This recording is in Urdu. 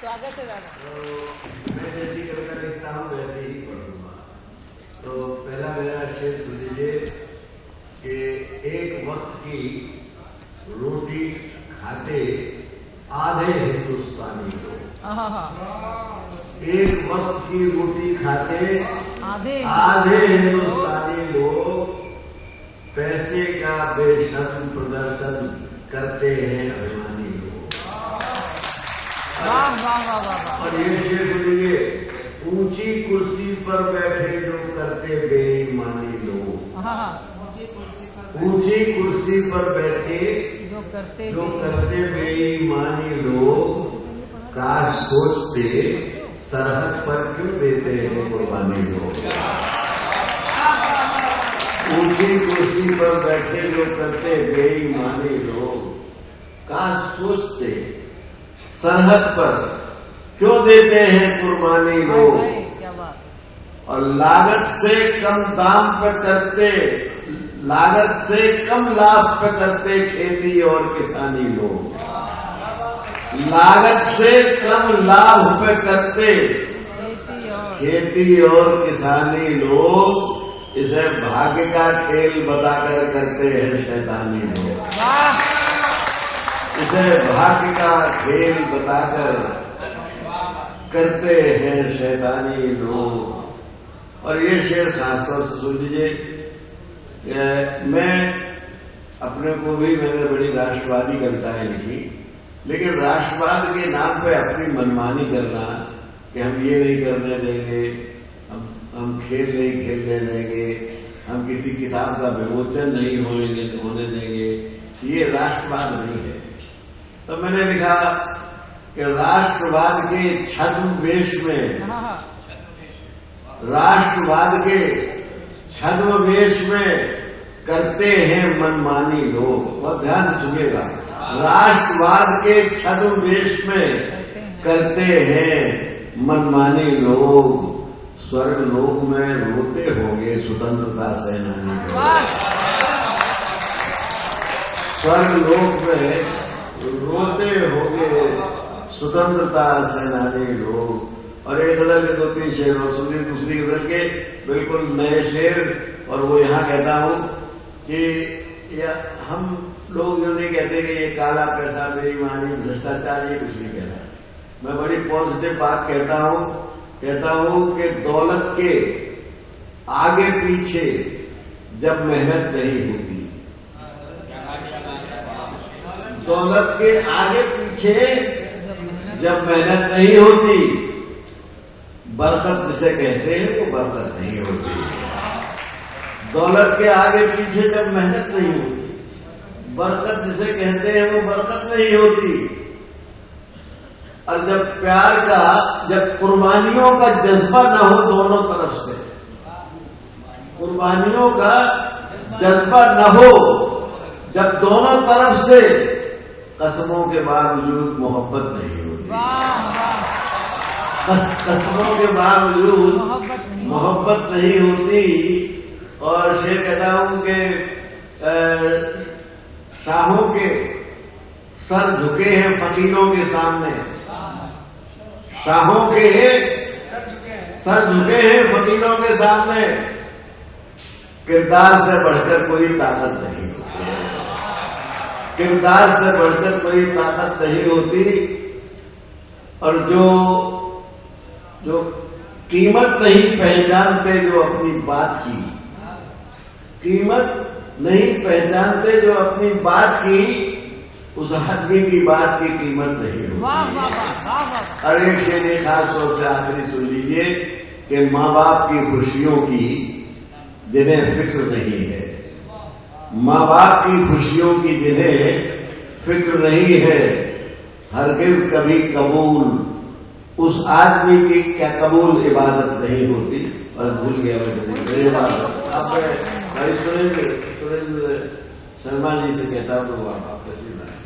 تو آگے سے میں جیسی کبھی لکھتا ہوں ویسے ہی پڑھوں گا. تو پہلا میرا شعر سن لیجیے کہ ایک وقت کی روٹی کھاتے آدھے ہندوستانی لوگ. ایک وقت کی روٹی کھاتے آدھے ہندوستانی لوگ پیسے کا بے شرم پردرشن کرتے ہیں ابھیمانی لوگ. اور یہ شعر سنیے اونچی کرسی پر بیٹھے جو کرتے بے ایمانی لوگ. اونچی کرسی پر بیٹھے جو کرتے بے ایمانی لوگ کاش سوچتے سرحد پر کیوں دیتے ہیں قربانی لوگ. اونچی کرسی پر بیٹھے جو کرتے بے ایمانی لوگ کاش سوچتے سرحد پر کیوں دیتے ہیں قربانی لوگ. اور لاگت سے کم دام پہ کرتے لاگت سے کم لابھ پہ کرتے کھیتی اور کسانی لوگ. لاگت سے کم لابھ پہ کرتے کھیتی اور کسانی لوگ اسے بھاگیہ کا کھیل بتا کر کرتے ہیں شیطانی لوگ. اسے بھاگیہ کا کھیل بتا کر کرتے ہیں شیطانی لوگ. اور یہ شعر خاص طور سے سن لیجیے. میں اپنے کو بھی میں نے بڑی راشٹروادی کویتائیں لکھی لیکن راشٹرواد کے نام پہ اپنی منمانی کرنا کہ ہم یہ نہیں کرنے دیں گے ہم کھیل نہیں کھیلنے دیں گے ہم کسی کتاب کا وموچن نہیں ہونے دیں گے یہ راشٹرواد نہیں ہے. تو میں نے لکھا کہ راشٹرواد کے چھدم ویش میں راشٹرواد کے چھدم ویش میں کرتے ہیں منمانی لوگ. بہت دھیان سے سنیے گا. راشٹرواد کے چھدم ویش میں کرتے ہیں منمانی لوگ سورگ لوک میں روتے ہوں گے سوتنترتا سینانی لوگ. سورگ لوک میں روتے ہوں گے سوتنترتا سینانی لوگ. اور ایک غزل کے 2-3 شعر اور سنیے دوسری غزل کے بالکل نئے شعر. اور وہ یہاں کہتا ہوں کہ ہم لوگ جو نہیں کہتے کہ یہ کالا پیسہ بے ایمانی بھرشٹاچار یہ کچھ نہیں کہتا. میں بڑی پازیٹو بات کہتا ہوں کہ دولت کے آگے پیچھے جب محنت نہیں ہوتی دولت کے آگے پیچھے جب محنت نہیں ہوتی برکت جسے کہتے ہیں وہ برکت نہیں ہوتی. دولت کے آگے پیچھے جب محنت نہیں ہوتی برکت جسے کہتے ہیں وہ برکت نہیں ہوتی. اور جب پیار کا جب قربانیوں کا جذبہ نہ ہو دونوں طرف سے قربانیوں کا جذبہ نہ ہو جب دونوں طرف سے قسموں کے باوجود محبت نہیں ہوتی. قسموں کے باوجود محبت نہیں ہوتی. اور شعر کہتا ہوں کہ شاہوں کے سر جھکے ہیں فقیروں کے سامنے. شاہوں کے سر جھکے ہیں فقیروں کے سامنے. کردار سے بڑھ کر کوئی طاقت نہیں ہوتی. کردار سے بڑھ کر کوئی طاقت نہیں ہوتی. اور جو قیمت نہیں پہچانتے جو اپنی بات کی قیمت نہیں پہچانتے جو اپنی بات کی اس آدمی کی بات کی قیمت نہیں ہوتی. اور ایک شعر خاص طور سے آخری سن لیجیے کہ ماں باپ کی خوشیوں کی جنہیں فکر نہیں ہے ماں باپ کی خوشیوں کی جنہیں فکر نہیں ہے ہرگز کبھی قبول اس آدمی کی کیا قبول عبادت نہیں ہوتی. اور بھول گیا میری بات اب بھائی سریندر شرما جی سے کہتا ہوں تو وہ آپ تشریف لائیں.